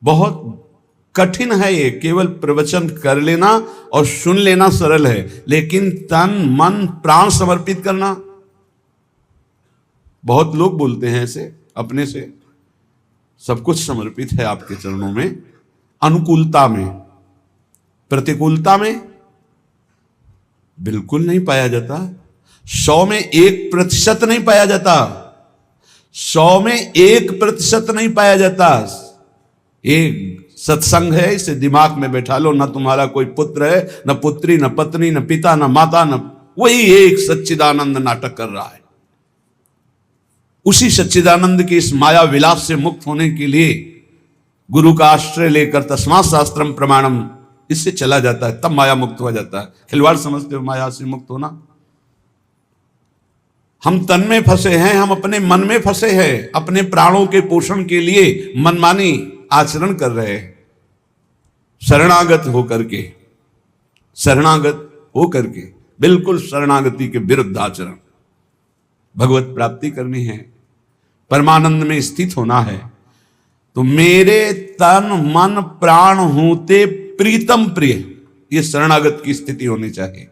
बहुत कठिन है ये। केवल प्रवचन कर लेना और सुन लेना सरल है, लेकिन तन मन प्राण समर्पित करना, बहुत लोग बोलते हैं ऐसे अपने से, सब कुछ समर्पित है आपके चरणों में, अनुकूलता में, प्रतिकूलता में बिल्कुल नहीं पाया जाता। 100 में 1% नहीं पाया जाता, 100 में 1% नहीं पाया जाता। एक सत्संग है, इसे दिमाग में बैठा लो, ना तुम्हारा कोई पुत्र है, न पुत्री, न पत्नी, न पिता, न माता, न वही एक सच्चिदानंद नाटक कर रहा है। उसी सच्चिदानंद की इस माया विलास से मुक्त होने के लिए गुरु का आश्रय लेकर तस्मात् शास्त्रम प्रमाणम, इससे चला जाता है, तब माया मुक्त हो जाता है। खिलवाड़ समझते हो माया से मुक्त होना? हम तन में फंसे हैं, हम अपने मन में फंसे हैं, अपने प्राणों के पोषण के लिए मनमानी आचरण कर रहे हैं। शरणागत होकर के, शरणागत होकर के, बिल्कुल शरणागति के विरुद्ध आचरण। भगवत प्राप्ति करनी है, परमानंद में स्थित होना है, तो मेरे तन मन प्राण होते प्रीतम प्रिय, ये शरणागत की स्थिति होनी चाहिए।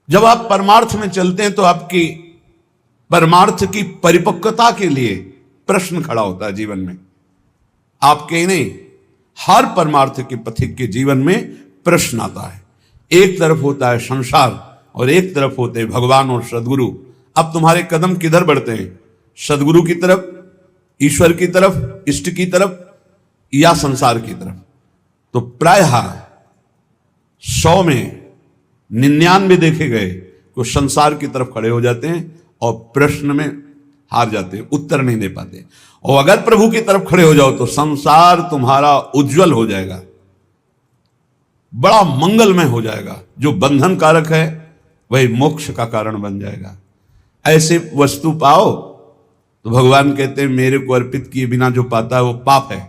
जब आप परमार्थ में चलते हैं तो आपकी परमार्थ की परिपक्वता के लिए प्रश्न खड़ा होता है जीवन में। आपके ही नहीं, हर परमार्थ के पथिक के जीवन में प्रश्न आता है। एक तरफ होता है संसार और एक तरफ होते हैं भगवान और सदगुरु। अब तुम्हारे कदम किधर बढ़ते हैं? सदगुरु की तरफ, ईश्वर की तरफ, इष्ट की तरफ, या संसार की तरफ? तो प्रायः 100 में 99 देखे गए तो संसार की तरफ खड़े हो जाते हैं और प्रश्न में हार जाते हैं, उत्तर नहीं दे पाते। और अगर प्रभु की तरफ खड़े हो जाओ तो संसार तुम्हारा उज्जवल हो जाएगा, बड़ा मंगलमय हो जाएगा। जो बंधन कारक है वही मोक्ष का कारण बन जाएगा। ऐसे वस्तु पाओ तो भगवान कहते हैं मेरे को अर्पित किए बिना जो पाता है वो पाप है,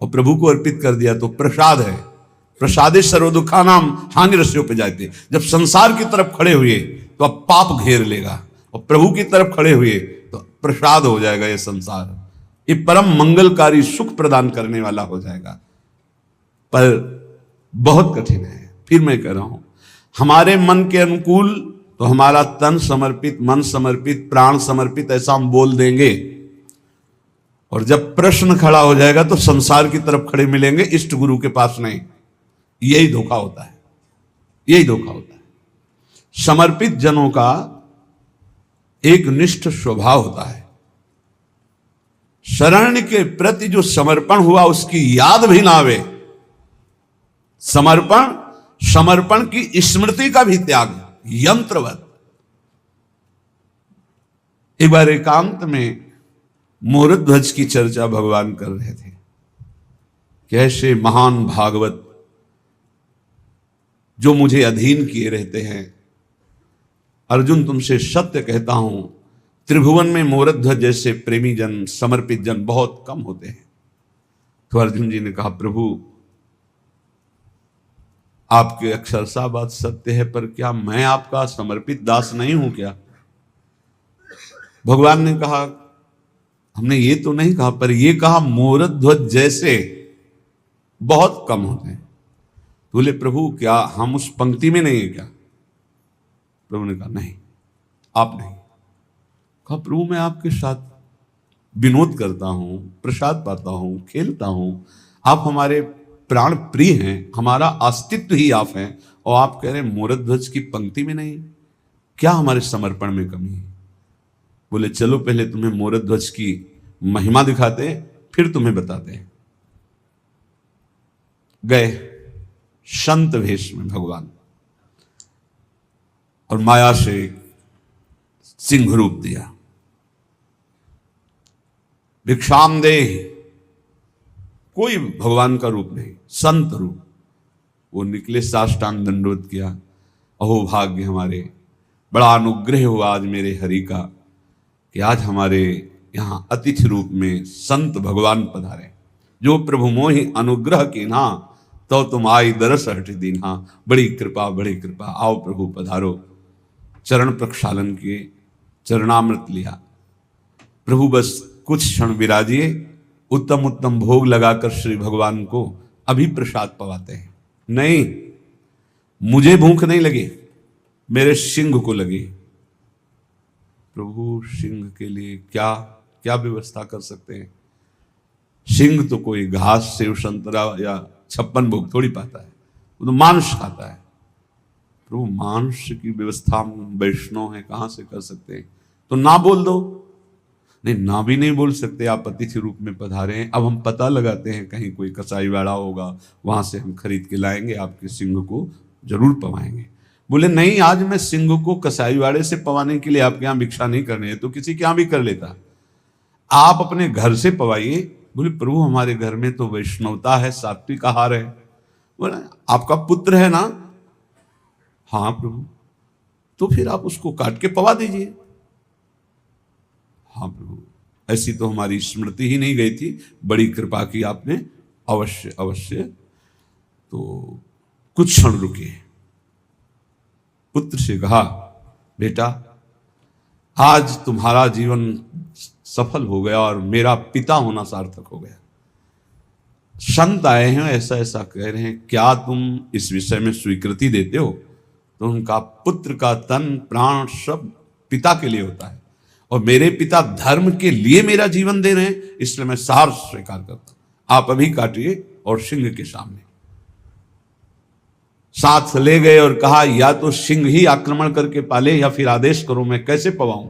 और प्रभु को अर्पित कर दिया तो प्रसाद है। प्रसादे सर्व दुखा नाम हानि रस्यों पे जाते। जब संसार की तरफ खड़े हुए तो अब पाप घेर लेगा, और प्रभु की तरफ खड़े हुए तो प्रसाद हो जाएगा। ये संसार ये परम मंगलकारी सुख प्रदान करने वाला हो जाएगा, पर बहुत कठिन है। फिर मैं कह रहा हूं, हमारे मन के अनुकूल तो हमारा तन समर्पित, मन समर्पित, प्राण समर्पित, ऐसा हम बोल देंगे, और जब प्रश्न खड़ा हो जाएगा तो संसार की तरफ खड़े मिलेंगे, इष्ट गुरु के पास नहीं। यही धोखा होता है, यही धोखा होता है। समर्पित जनों का एक निष्ठ स्वभाव होता है, शरण के प्रति जो समर्पण हुआ उसकी याद भी ना आवे, समर्पण की स्मृति का भी त्याग, यंत्रवत। एक बार एकांत में मोरध्वज की चर्चा भगवान कर रहे थे, कैसे महान भागवत जो मुझे अधीन किए रहते हैं, अर्जुन तुमसे सत्य कहता हूं, त्रिभुवन में मोरध्वज जैसे प्रेमी जन, समर्पित जन बहुत कम होते हैं। तो अर्जुन जी ने कहा, प्रभु आपके अक्षरशः बात सत्य है, पर क्या मैं आपका समर्पित दास नहीं हूं क्या? भगवान ने कहा, हमने ये तो नहीं कहा, पर ये कहा मोरध्वज जैसे बहुत कम होते हैं। बोले, प्रभु क्या हम उस पंक्ति में नहीं है क्या? प्रभु ने कहा, नहीं, आप नहीं। कहा, प्रभु मैं आपके साथ विनोद करता हूं, प्रसाद पाता हूं, खेलता हूं, आप हमारे प्राण प्रिय हैं, हमारा अस्तित्व ही आप हैं, और आप कह रहे हैं मोरध्वज की पंक्ति में नहीं। क्या हमारे समर्पण में कमी है? बोले, चलो पहले तुम्हें मोरध्वज की महिमा दिखाते हैं, फिर तुम्हें बताते हैं। गए संत वेश में भगवान, और माया से सिंह रूप दिया, भिक्षाम दे, कोई भगवान का रूप नहीं, संत रूप। वो निकले, साष्टांग दंडवत किया, अहो भाग्य हमारे, बड़ा अनुग्रह हुआ आज मेरे हरि का कि आज हमारे यहां अतिथि रूप में संत भगवान पधारे। जो प्रभु मोहि अनुग्रह की ना, तो तुम आई दरस हट दीना। बड़ी कृपा, बड़ी कृपा, आओ प्रभु पधारो। चरण प्रक्षालन किए, चरणामृत लिया। प्रभु बस कुछ क्षण विराजिए, उत्तम उत्तम भोग लगाकर श्री भगवान को अभी प्रसाद पवाते हैं। नहीं, मुझे भूख नहीं लगी, मेरे सिंह को लगी। प्रभु सिंह के लिए क्या क्या व्यवस्था कर सकते हैं? सिंह तो कोई घास सेव संतरा या 56 भोग थोड़ी पाता है, वो तो मांस खाता है। प्रभु मांस की व्यवस्था हम वैष्णव हैं, कहां से कर सकते हैं? तो ना बोल दो। नहीं, ना भी नहीं बोल सकते, आप अतिथि रूप में पधारे हैं। अब हम पता लगाते हैं, कहीं कोई कसाई वाड़ा होगा, वहां से हम खरीद के लाएंगे, आपके सिंह को जरूर पवाएंगे। बोले नहीं, आज मैं सिंह को कसाई वाड़े से पवाने के लिए आपके यहां भिक्षा नहीं करने है, तो किसी के यहां भी कर लेता, आप अपने घर से पवाइए। बोले प्रभु हमारे घर में तो वैष्णवता है, सात्विक आहार है। बोले आपका पुत्र है ना? हाँ प्रभु। तो फिर आप उसको काट के पवा दीजिए। हाँ प्रभु, ऐसी तो हमारी स्मृति ही नहीं गई थी, बड़ी कृपा की आपने, अवश्य अवश्य। तो कुछ क्षण रुके, पुत्र से कहा बेटा आज तुम्हारा जीवन सफल हो गया और मेरा पिता होना सार्थक हो गया। संत आए हैं, ऐसा ऐसा कह रहे हैं, क्या तुम इस विषय में स्वीकृति देते हो? तो उनका पुत्र का तन प्राण सब पिता के लिए होता है, और मेरे पिता धर्म के लिए मेरा जीवन दे रहे हैं, इसलिए मैं सार स्वीकार करता हूं। आप अभी काटिए और सिंह के सामने साथ ले गए और कहा या तो सिंह ही आक्रमण करके पाले या फिर आदेश करो, मैं कैसे पवाऊं?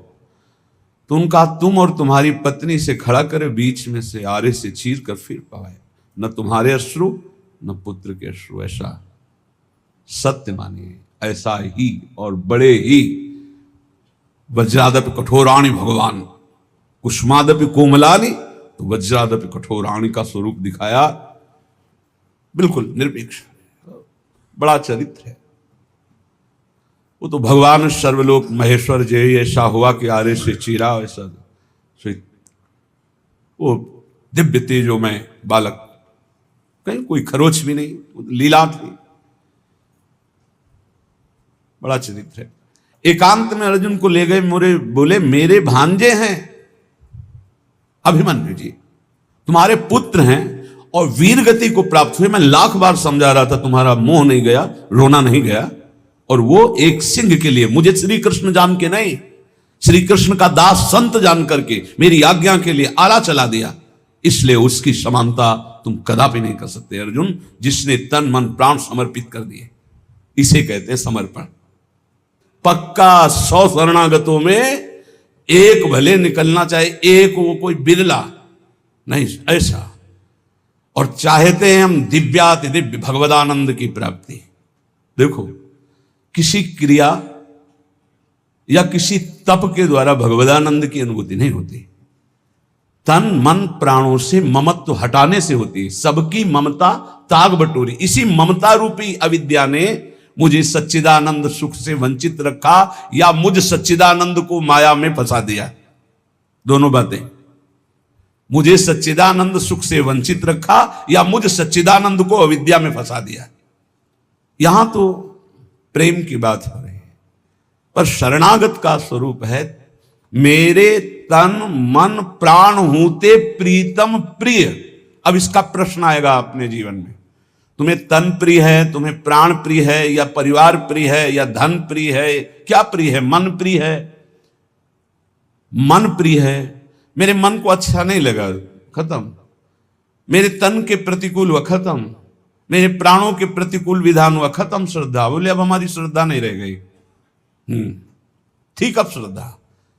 तो उनका तुम और तुम्हारी पत्नी से खड़ा करे, बीच में से आरे से चीर कर फिर पवाए, न तुम्हारे अश्रु न पुत्र के अश्रु। ऐसा सत्य मानिए, ऐसा ही और बड़े ही। वज्रादपि कठोराणि भगवान कुष्मादपि कोमलानि, तो वज्रादपि कठोराणि का स्वरूप दिखाया, बिल्कुल निरपेक्ष, बड़ा चरित्र है। वो तो भगवान सर्वलोक महेश्वर जय ऐसा हुआ कि आरे से चीरा, ऐसा वो दिव्य तेजो में बालक, कहीं कोई खरोच भी नहीं, लीला थी, बड़ा चरित्र है। एकांत में अर्जुन को ले गए, मोरे बोले मेरे भांजे हैं अभिमन्यु जी, तुम्हारे पुत्र हैं और वीर गति को प्राप्त हुए। मैं लाख बार समझा रहा था, तुम्हारा मोह नहीं गया, रोना नहीं गया। और वो एक सिंह के लिए, मुझे श्री कृष्ण जान के नहीं, श्री कृष्ण का दास संत जान करके मेरी आज्ञा के लिए आला चला दिया, इसलिए उसकी समानता तुम कदापि नहीं कर सकते अर्जुन, जिसने तन मन प्राण समर्पित कर दिए। इसे कहते हैं समर्पण। पक्का 100 शरणागतों में एक भले निकलना चाहिए, एक वो कोई बिरला नहीं, ऐसा। और चाहते हैं हम दिव्याति दिव्य भगवदानंद की प्राप्ति। देखो, किसी क्रिया या किसी तप के द्वारा भगवदानंद की अनुभूति नहीं होती, तन मन प्राणों से ममत्व हटाने से होती है। सबकी ममता ताग बटोरी, इसी ममता रूपी अविद्या ने मुझे सच्चिदानंद सुख से वंचित रखा या मुझ सच्चिदानंद को माया में फंसा दिया। दोनों बातें, मुझे सच्चिदानंद सुख से वंचित रखा या मुझ सच्चिदानंद को अविद्या में फंसा दिया। यहां तो प्रेम की बात हो रही है, पर शरणागत का स्वरूप है मेरे तन मन प्राण हूते प्रीतम प्रिय। अब इसका प्रश्न आएगा अपने जीवन में, तुम्हें तन प्रिय है, तुम्हें प्राण प्रिय है, या परिवार प्रिय है, या धन प्रिय है, क्या प्रिय है? मन प्रिय है। मन प्रिय है, मेरे मन को अच्छा नहीं लगा, खत्म। मेरे तन के प्रतिकूल हुआ, खत्म। मेरे प्राणों के प्रतिकूल विधान हुआ, खत्म श्रद्धा। बोले अब हमारी श्रद्धा नहीं रह गई। ठीक, अब श्रद्धा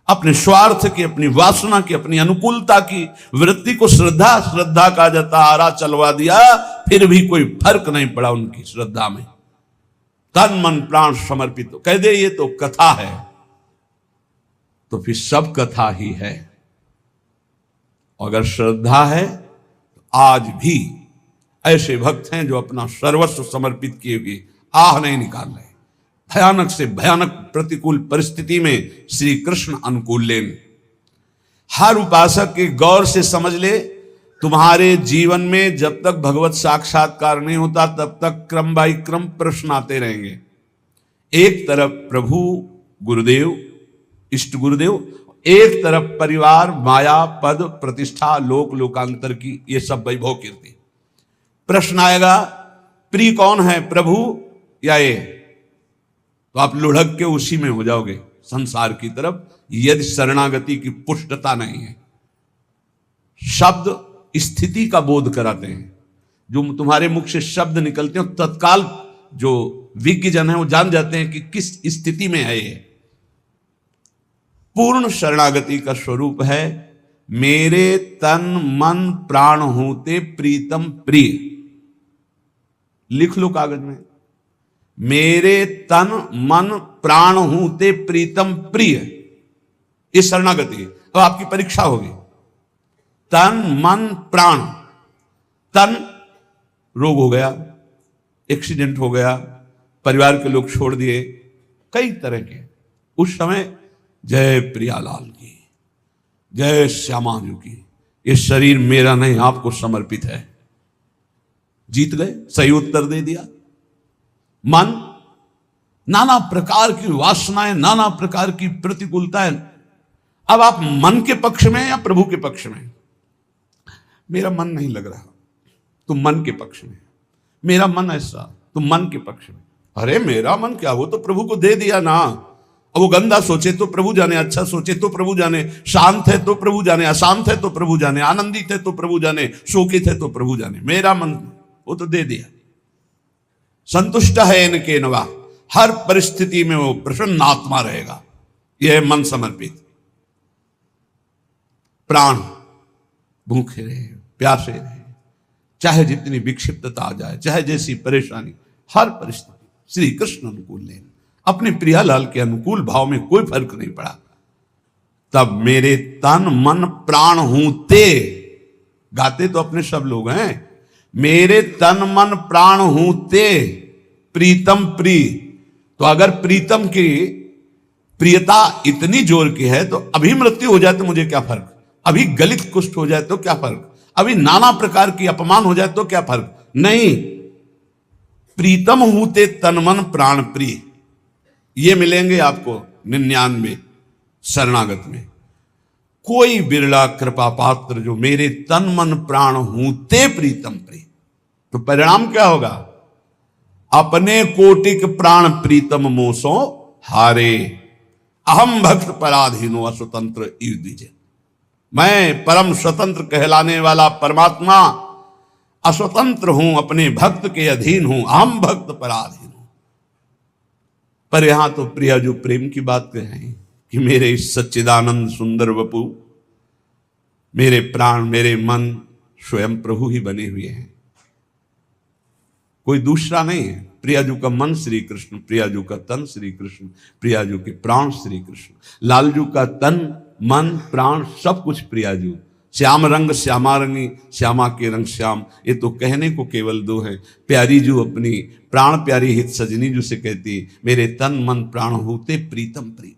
अपने स्वार्थ की, अपनी वासना की, अपनी अनुकूलता की वृत्ति को श्रद्धा श्रद्धा का जाता आरा चलवा दिया, फिर भी कोई फर्क नहीं पड़ा उनकी श्रद्धा में। तन मन प्राण समर्पित कह दे ये तो कथा है, तो फिर सब कथा ही है। अगर श्रद्धा है तो आज भी ऐसे भक्त हैं जो अपना सर्वस्व समर्पित किए हुए आह नहीं निकाल रहे। भयानक से भयानक प्रतिकूल परिस्थिति में श्री कृष्ण अनुकूल लेन। हर उपासक के गौर से समझ ले, तुम्हारे जीवन में जब तक भगवत साक्षात्कार नहीं होता तब तक क्रम बाई क्रम प्रश्न आते रहेंगे। एक तरफ प्रभु गुरुदेव इष्ट गुरुदेव, एक तरफ परिवार, माया, पद, प्रतिष्ठा, लोक लोकांतर की ये सब वैभव कीर्ति। प्रश्न आएगा प्रिय कौन है, प्रभु या ये? तो आप लुढ़क के उसी में हो जाओगे संसार की तरफ, यदि शरणागति की पुष्टता नहीं है। शब्द स्थिति का बोध कराते हैं। जो तुम्हारे मुख से शब्द निकलते हैं तत्काल जो विज्ञ जन है वो जान जाते हैं कि किस स्थिति में है ये। पूर्ण शरणागति का स्वरूप है मेरे तन मन प्राण होते प्रीतम प्रिय। लिख लो कागज में, मेरे तन मन प्राण होते प्रीतम प्रिय। ये शरणागति। अब आपकी परीक्षा होगी। तन मन प्राण। तन रोग हो गया, एक्सीडेंट हो गया, परिवार के लोग छोड़ दिए, कई तरह के। उस समय जय प्रियालाल की, जय श्यामाजू की, ये शरीर मेरा नहीं आपको समर्पित है। जीत गए, सही उत्तर दे दिया। मन, नाना प्रकार की वासनाएं, नाना प्रकार की प्रतिकूलताएं। अब आप मन के पक्ष में या प्रभु के पक्ष में? मेरा मन नहीं लग रहा, तुम मन के पक्ष में। मेरा मन ऐसा, तुम मन के पक्ष में। अरे मेरा मन क्या, वो तो प्रभु को दे दिया ना। अब वो गंदा सोचे तो प्रभु जाने, अच्छा सोचे तो प्रभु जाने, शांत है तो प्रभु जाने, अशांत है तो प्रभु जाने, आनंदित है तो प्रभु जाने, शोकित है तो प्रभु जाने। मेरा मन वो तो दे दिया। संतुष्ट है इनके नवा, हर परिस्थिति में वो प्रसन्न आत्मा रहेगा। यह मन समर्पित। प्राण भूखे रहे, प्यासे रहे, चाहे जितनी विक्षिप्तता आ जाए, चाहे जैसी परेशानी, हर परिस्थिति श्री कृष्ण अनुकूल ले। अपने प्रियालाल के अनुकूल भाव में कोई फर्क नहीं पड़ा। तब मेरे तन मन प्राण हूते, गाते तो अपने सब लोग हैं, मेरे तन मन प्राण हूते प्रीतम प्रिय। तो अगर प्रीतम की प्रियता इतनी जोर की है तो अभी मृत्यु हो जाए तो मुझे क्या फर्क, अभी गलित कुष्ठ हो जाए तो क्या फर्क, अभी नाना प्रकार की अपमान हो जाए तो क्या फर्क नहीं। प्रीतम हूते तन मन प्राण प्रिय, ये मिलेंगे आपको 99 शरणागत में। कोई बिरला कृपा पात्र जो मेरे तन मन प्राण हूते प्रीतम प्रिय। तो परिणाम क्या होगा? अपने कोटिक प्राण प्रीतम मोसो हारे, अहम भक्त पराधीनो अस्वतंत्र युद्ध। मैं परम स्वतंत्र कहलाने वाला परमात्मा अस्वतंत्र हूं, अपने भक्त के अधीन हूं, अहम भक्त पराधीन हूं। पर यहां तो प्रिया जो प्रेम की बात कहें कि मेरे इस सच्चिदानंद सुंदर वपु, मेरे प्राण, मेरे मन स्वयं प्रभु ही बने हुए हैं, कोई दूसरा नहीं है। प्रियाजू का मन श्री कृष्ण, प्रियाजू का तन श्री कृष्ण, प्रियाजू के प्राण श्री कृष्ण, लालजू का तन मन प्राण सब कुछ प्रियाजू। श्याम रंग श्यामा रंगी, श्यामा के रंग श्याम, ये तो कहने को केवल दो है। प्यारी जू अपनी प्राण प्यारी हित सजनी जू से कहती, मेरे तन मन प्राण होते प्रीतम प्रिय।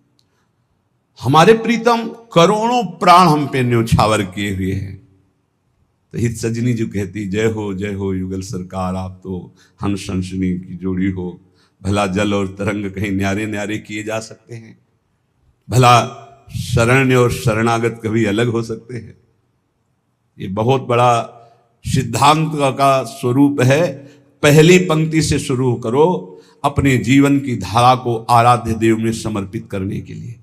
हमारे प्रीतम करोड़ों प्राण हम पे न्योछावर किए हुए हैं। तो हित सजनी जो कहती, जय हो युगल सरकार, आप तो हंस हंसनी की जोड़ी हो। भला जल और तरंग कहीं न्यारे न्यारे किए जा सकते हैं? भला शरण्य और शरणागत कभी अलग हो सकते हैं? ये बहुत बड़ा सिद्धांत का स्वरूप है। पहली पंक्ति से शुरू करो अपने जीवन की धारा को आराध्य देव में समर्पित करने के लिए।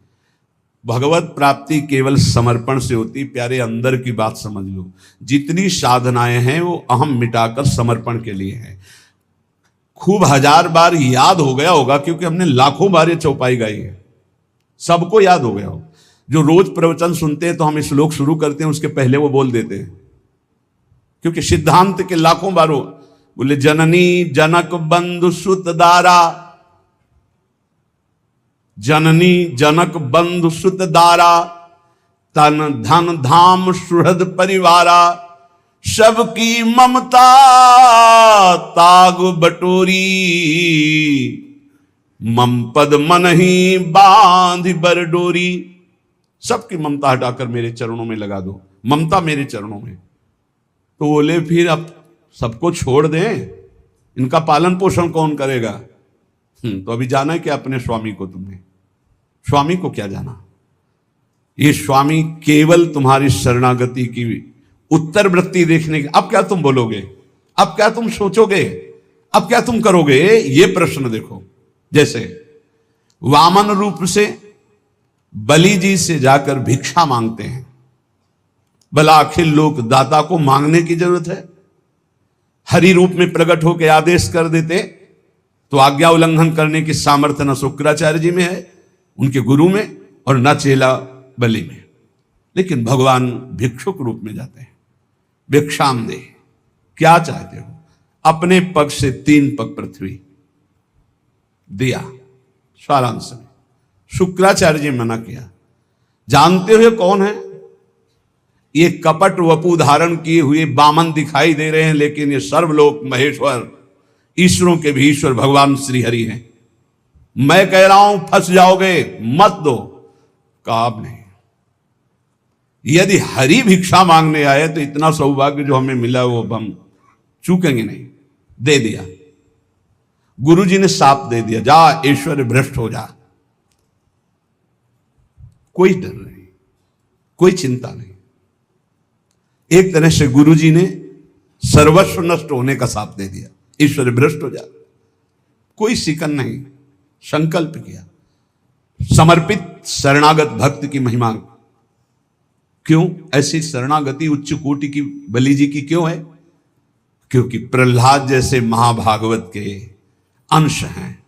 भगवत प्राप्ति केवल समर्पण से होती। प्यारे, अंदर की बात समझ लो। जितनी साधनाएं हैं वो अहम मिटाकर समर्पण के लिए हैं। खूब 1000 बार याद हो गया होगा क्योंकि हमने लाखों बार ये चौपाई गाई है, सबको याद हो गया हो। जो रोज प्रवचन सुनते हैं तो हम श्लोक शुरू करते हैं, उसके पहले वो बोल देते हैं क्योंकि सिद्धांत के लाखों बारों बोले, जननी जनक बंधु सुत दारा, जननी जनक बंधु सुत दारा, तन धन धाम सुहृद परिवारा, सबकी ममता ताग बटोरी, मम पद मन ही बांध बरडोरी। सबकी ममता हटाकर मेरे चरणों में लगा दो, ममता मेरे चरणों में। तो बोले फिर अब सबको छोड़ दें, इनका पालन पोषण कौन करेगा? तो अभी जाना है क्या अपने स्वामी को? तुमने स्वामी को क्या जाना? ये स्वामी केवल तुम्हारी शरणागति की उत्तर वृत्ति देखने की। अब क्या तुम बोलोगे, अब क्या तुम सोचोगे, अब क्या तुम करोगे, ये प्रश्न देखो। जैसे वामन रूप से बलि जी से जाकर भिक्षा मांगते हैं, भला अखिल लोक दाता को मांगने की जरूरत है? हरि रूप में प्रकट होकर आदेश कर देते तो आज्ञा उल्लंघन करने की सामर्थ्य न शुक्राचार्य जी में है, उनके गुरु में, और न चेला बलि में। लेकिन भगवान भिक्षुक रूप में जाते हैं। भिक्षाम दे, क्या चाहते हो? अपने पग से 3 पग पृथ्वी दिया। सारांश में शुक्राचार्य जी मना किया। जानते हुए कौन है? ये कपट वपु धारण किए हुए बामन दिखाई दे रहे हैं, लेकिन ये सर्वलोक महेश्वर, ईश्वरों के भी ईश्वर भगवान श्री हरि हैं। मैं कह रहा हूं फंस जाओगे, मत दो। काब नहीं। यदि हरि भिक्षा मांगने आए तो इतना सौभाग्य जो हमें मिला वो हम चूकेंगे नहीं। दे दिया। गुरुजी ने साप दे दिया, जा ईश्वर भ्रष्ट हो जा। कोई डर नहीं, कोई चिंता नहीं। एक तरह से गुरुजी ने सर्वस्व नष्ट होने का साप दे दिया, ईश्वर भ्रष्ट हो जा। कोई सिकन नहीं, संकल्प किया। समर्पित शरणागत भक्त की महिमा। क्यों ऐसी शरणागति उच्च कोटि की बलि जी की क्यों है? क्योंकि प्रहलाद जैसे महाभागवत के अंश हैं।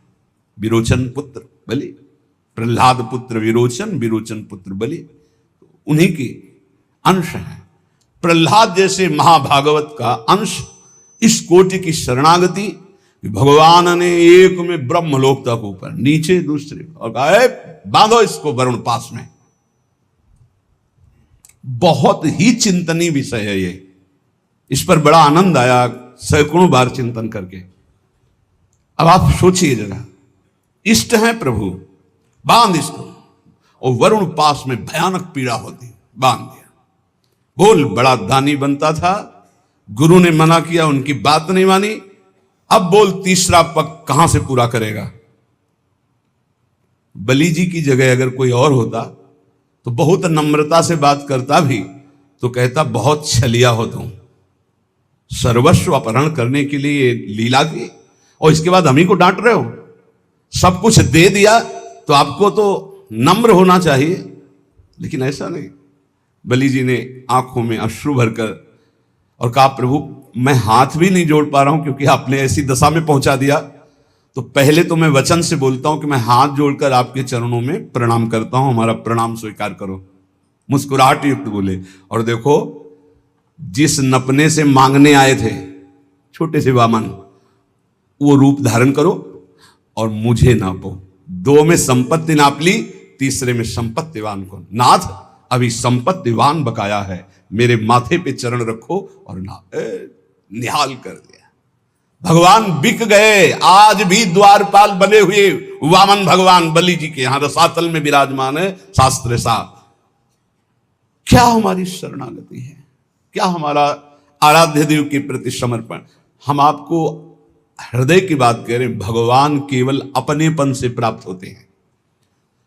विरोचन पुत्र बलि, प्रहलाद पुत्र विरोचन, विरोचन पुत्र बलि, उन्हीं के अंश हैं। प्रहलाद जैसे महाभागवत का अंश इस कोटि की शरणागति, भगवान ने एक में ब्रह्मलोक तक ऊपर नीचे दूसरे, और कहा बांधो इसको वरुण पास में। बहुत ही चिंतनीय विषय है ये। इस पर बड़ा आनंद आया सैकड़ों बार चिंतन करके। अब आप सोचिए जरा, इष्ट है प्रभु, बांध इसको, और वरुण पास में भयानक पीड़ा होती, बांध दिया। बोल बड़ा दानी बनता था, गुरु ने मना किया, उनकी बात नहीं मानी। अब बोल तीसरा पग कहां से पूरा करेगा? बलि जी की जगह अगर कोई और होता तो बहुत नम्रता से बात करता भी, तो कहता बहुत छलिया हो तुम, सर्वस्व अपहरण करने के लिए लीला की, और इसके बाद हम ही को डांट रहे हो। सब कुछ दे दिया तो आपको तो नम्र होना चाहिए, लेकिन ऐसा नहीं। बलि जी ने आंखों में अश्रु भरकर और कहा प्रभु मैं हाथ भी नहीं जोड़ पा रहा हूं, क्योंकि आपने ऐसी दशा में पहुंचा दिया। तो पहले तो मैं वचन से बोलता हूं कि मैं हाथ जोड़कर आपके चरणों में प्रणाम करता हूं, हमारा प्रणाम स्वीकार करो। मुस्कुराहट युक्त बोले, और देखो जिस नपने से मांगने आए थे छोटे से वामन, वो रूप धारण करो और मुझे नापो। 2 में संपत्ति नाप ली, तीसरे में संपत्तिवान को। नाथ अभी संपत्तिवान बकाया है, मेरे माथे पे चरण रखो और निहाल कर दिया। भगवान बिक गए। आज भी द्वारपाल बने हुए वामन भगवान बलि जी के यहां रसातल में विराजमान है। शास्त्र साहब, क्या हमारी शरणागति है, क्या हमारा आराध्य देव के प्रति समर्पण। हम आपको हृदय की बात कह रहे हैं, भगवान केवल अपनेपन से प्राप्त होते हैं,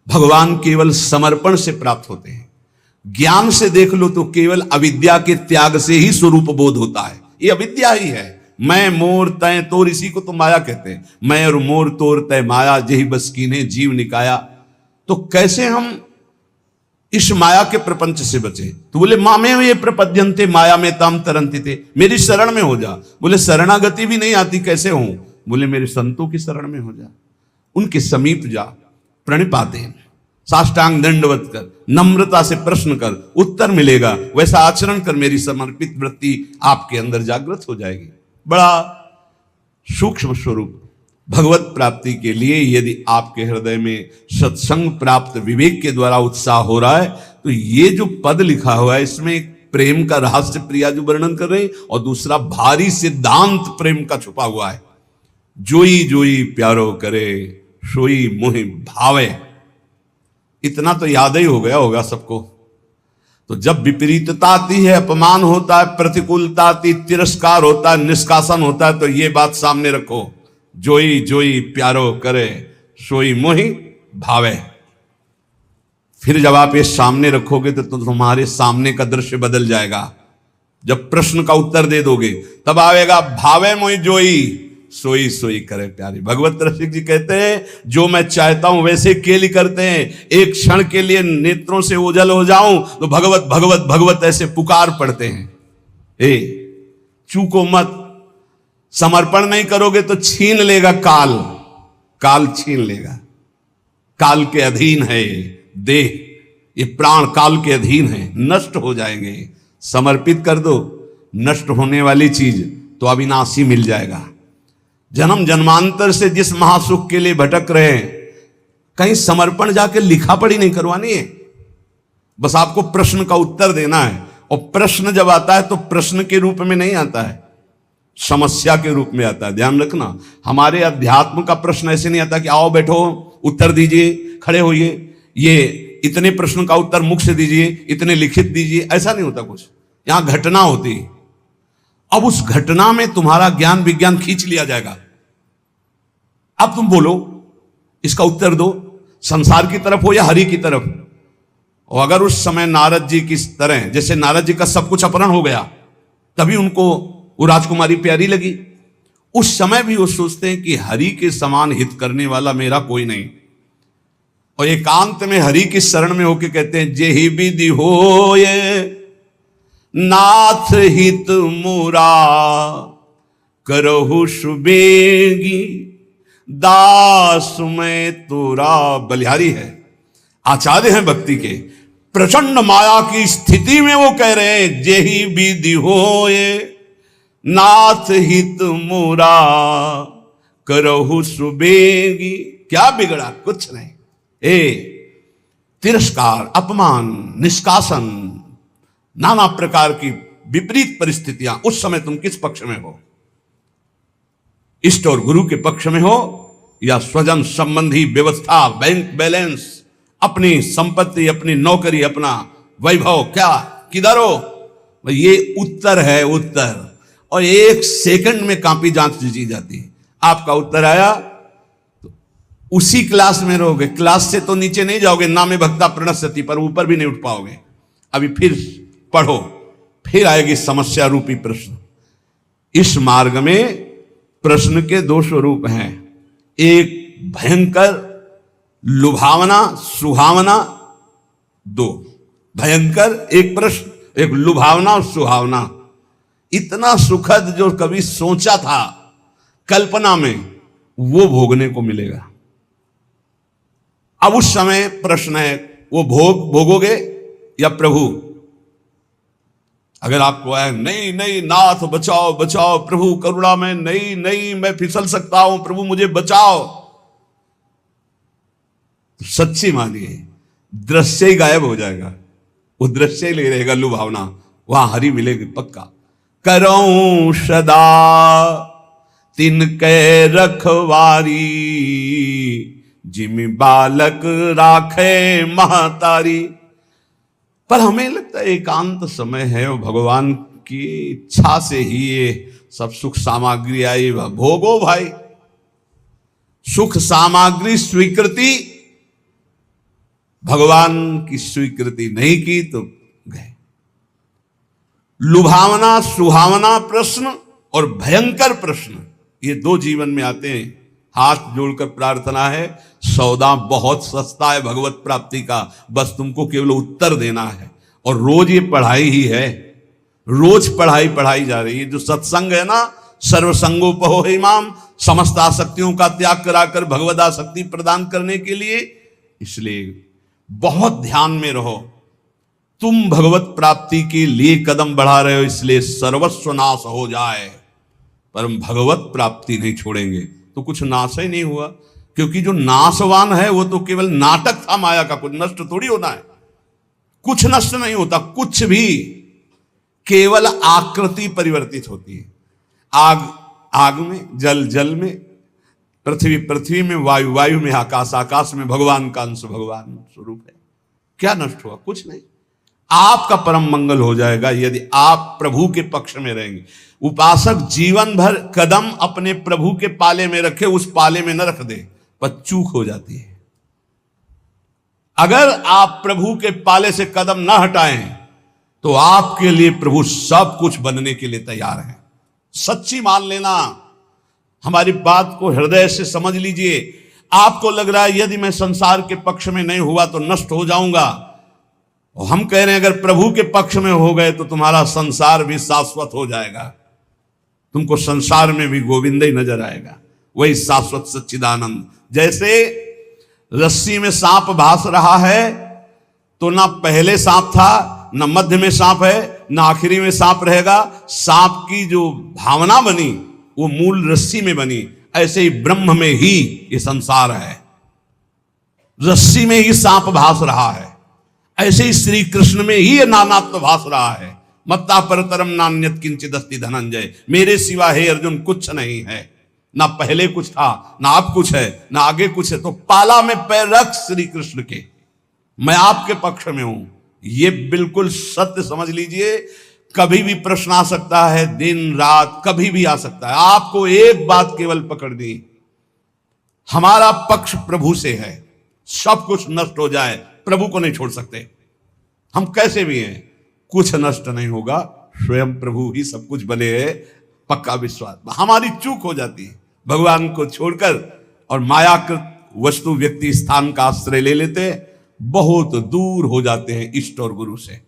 भगवान केवल समर्पण से प्राप्त होते हैं। ज्ञान से देख लो तो केवल अविद्या के त्याग से ही स्वरूप बोध होता है। ये अविद्या ही है। मैं मोर तय तोर, इसी को तो माया कहते हैं। मैं और मोर तोर तय माया, जही बस कीन्हे जीव निकाया। तो कैसे हम इस माया के प्रपंच से बचे? तो बोले मामे ये प्रपद्यन्ते माया में ताम तरंती थे, मेरी शरण में हो जा। बोले शरणागति भी नहीं आती, कैसे हूं? बोले मेरे संतों की शरण में हो जा, उनके समीप जा, प्रणिपाते साष्टांग दंडवत कर, नम्रता से प्रश्न कर, उत्तर मिलेगा। वैसा आचरण कर, मेरी समर्पित वृत्ति आपके अंदर जागृत हो जाएगी। बड़ा सूक्ष्म स्वरूप भगवत प्राप्ति के लिए यदि आपके हृदय में सत्संग प्राप्त विवेक के द्वारा उत्साह हो रहा है, तो ये जो पद लिखा हुआ है इसमें एक प्रेम का रहस्य प्रिया जो वर्णन कर रहे हैं, और दूसरा भारी सिद्धांत प्रेम का छुपा हुआ है। जोई जोई प्यारो करे, सोई मोहि भावे। इतना तो याद ही हो गया होगा सबको। तो जब विपरीतता आती है, अपमान होता है, प्रतिकूलता आती, तिरस्कार होता है, निष्कासन होता है, तो ये बात सामने रखो, जोई जोई प्यारो करे, सोई मोहि भावे। फिर जब आप ये सामने रखोगे तो तुम्हारे सामने का दृश्य बदल जाएगा। जब प्रश्न का उत्तर दे दोगे तब आएगा भावे मोई जोई सोई सोई करे प्यारी। भगवत रसिक जी कहते हैं जो मैं चाहता हूं वैसे केली करते हैं, एक क्षण के लिए नेत्रों से ओझल हो जाऊं तो भगवत भगवत भगवत ऐसे पुकार पड़ते हैं। चूको मत, समर्पण नहीं करोगे तो छीन लेगा काल, काल छीन लेगा। काल के अधीन है देह, ये प्राण काल के अधीन है, नष्ट हो जाएंगे। समर्पित कर दो, नष्ट होने वाली चीज तो अविनाशी मिल जाएगा। जन्म जन्मांतर से जिस महासुख के लिए भटक रहे हैं, कहीं समर्पण जाके लिखा पढ़ी नहीं करवानी है, बस आपको प्रश्न का उत्तर देना है। और प्रश्न जब आता है तो प्रश्न के रूप में नहीं आता है, समस्या के रूप में आता है। ध्यान रखना, हमारे अध्यात्म का प्रश्न ऐसे नहीं आता कि आओ बैठो उत्तर दीजिए, खड़े होइए, ये इतने प्रश्न का उत्तर मुख से दीजिए, इतने लिखित दीजिए, ऐसा नहीं होता कुछ। यहां घटना होती है। अब उस घटना में तुम्हारा ज्ञान विज्ञान खींच लिया जाएगा। अब तुम बोलो, इसका उत्तर दो, संसार की तरफ हो या हरि की तरफ। और अगर उस समय नारद जी की तरह, जैसे नारद जी का सब कुछ अपहरण हो गया, तभी उनको वो राजकुमारी प्यारी लगी, उस समय भी वो सोचते हैं कि हरि के समान हित करने वाला मेरा कोई नहीं। और एकांत में हरि की शरण में होके कहते हैं जेहि विधि होय नाथ हित मुरा करहु सुबेगी दास में तोरा। बलिहारी है, आचार्य हैं भक्ति के, प्रचंड माया की स्थिति में वो कह रहे हैं जेहि विधि होय नाथ हित मुरा करहु सुबेगी। क्या बिगड़ा? कुछ नहीं। तिरस्कार, अपमान, निष्कासन, नाना प्रकार की विपरीत परिस्थितियां, उस समय तुम किस पक्ष में हो? इष्ट और गुरु के पक्ष में हो या स्वजन संबंधी व्यवस्था, बैंक बैलेंस, अपनी संपत्ति, अपनी नौकरी, अपना वैभव, क्या किधर हो? ये उत्तर है, उत्तर। और एक सेकंड में कॉपी जांच ली जाती है। आपका उत्तर आया तो उसी क्लास में रहोगे, क्लास से तो नीचे नहीं जाओगे, नामे भक्ता प्रणश्यति, पर ऊपर भी नहीं उठ पाओगे। अभी फिर पढ़ो, फिर आएगी समस्या रूपी प्रश्न। इस मार्ग में प्रश्न के दो स्वरूप हैं, एक भयंकर लुभावना सुहावना, दो भयंकर एक प्रश्न, एक लुभावना और सुहावना। इतना सुखद जो कभी सोचा था कल्पना में, वो भोगने को मिलेगा। अब उस समय प्रश्न है वो भोगोगे या प्रभु? अगर आपको है नहीं नहीं नाथ बचाओ बचाओ, प्रभु करुणा में, नहीं नहीं मैं फिसल सकता हूं, प्रभु मुझे बचाओ, तो सच्ची मानिए दृश्य ही गायब हो जाएगा, वो दृश्य ही ले रहेगा लुभावना, वहां हरि मिलेगी पक्का। करऊं सदा तिनके रखवारी जिमि बालक राखे महतारी। पर हमें लगता है एकांत समय है और भगवान की इच्छा से ही ये सब सुख सामग्री आई, भोगो भाई। सुख सामग्री स्वीकृति, भगवान की स्वीकृति नहीं की तो गए। लुभावना सुहावना प्रश्न और भयंकर प्रश्न, ये दो जीवन में आते हैं। हाथ जोड़कर प्रार्थना है, सौदा बहुत सस्ता है भगवत प्राप्ति का, बस तुमको केवल उत्तर देना है। और रोज ये पढ़ाई ही है, रोज पढ़ाई जा रही है। जो सत्संग है ना, सर्वसंगोपहो इमाम, समस्त आसक्तियों का त्याग कराकर भगवद आसक्ति प्रदान करने के लिए। इसलिए बहुत ध्यान में रहो, तुम भगवत प्राप्ति के लिए कदम बढ़ा रहे हो, इसलिए सर्वस्व नाश हो जाए पर हम भगवत प्राप्ति नहीं छोड़ेंगे। तो कुछ नाश ही नहीं हुआ, क्योंकि जो नाशवान है वो तो केवल नाटक था माया का, कुछ नष्ट थोड़ी होना है। कुछ नष्ट नहीं होता, कुछ भी, केवल आकृति परिवर्तित होती है। आग आग में, जल जल में, पृथ्वी पृथ्वी में, वायु वायु में, आकाश आकाश में, भगवान का अंश भगवान स्वरूप है। क्या नष्ट हुआ? कुछ नहीं। आपका परम मंगल हो जाएगा यदि आप प्रभु के पक्ष में रहेंगे। उपासक जीवन भर कदम अपने प्रभु के पाले में रखे, उस पाले में न रख दे, पर चूक हो जाती है। अगर आप प्रभु के पाले से कदम ना हटाएं तो आपके लिए प्रभु सब कुछ बनने के लिए तैयार है। सच्ची मान लेना, हमारी बात को हृदय से समझ लीजिए। आपको लग रहा है यदि मैं संसार के पक्ष में नहीं हुआ तो नष्ट हो जाऊंगा, और हम कह रहे हैं अगर प्रभु के पक्ष में हो गए तो तुम्हारा संसार भी शाश्वत हो जाएगा, तुमको संसार में भी गोविंद ही नजर आएगा, वही शाश्वत सच्चिदानंद। जैसे रस्सी में सांप भास रहा है तो ना पहले सांप था, ना मध्य में सांप है, ना आखिरी में सांप रहेगा। सांप की जो भावना बनी वो मूल रस्सी में बनी। ऐसे ही ब्रह्म में ही ये संसार है, रस्सी में ही सांप भास रहा है। ऐसे ही श्री कृष्ण में ही ये नानात्व भास रहा है। मत्ता परतरम नान्यत किंचित अस्ति धनंजय, मेरे सिवा हे अर्जुन कुछ नहीं है। ना पहले कुछ था, ना अब कुछ है, ना आगे कुछ है। तो पाला में पैर रख श्री कृष्ण के, मैं आपके पक्ष में हूं। ये बिल्कुल सत्य समझ लीजिए। कभी भी प्रश्न आ सकता है, दिन रात कभी भी आ सकता है। आपको एक बात केवल पकड़नी, हमारा पक्ष प्रभु से है। सब कुछ नष्ट हो जाए, प्रभु को नहीं छोड़ सकते। हम कैसे भी हैं, कुछ नष्ट नहीं होगा, स्वयं प्रभु ही सब कुछ बने है, पक्का विश्वास। हमारी चूक हो जाती है, भगवान को छोड़कर और मायाकृत वस्तु व्यक्ति स्थान का आश्रय ले लेते हैं, बहुत दूर हो जाते हैं इष्ट और गुरु से।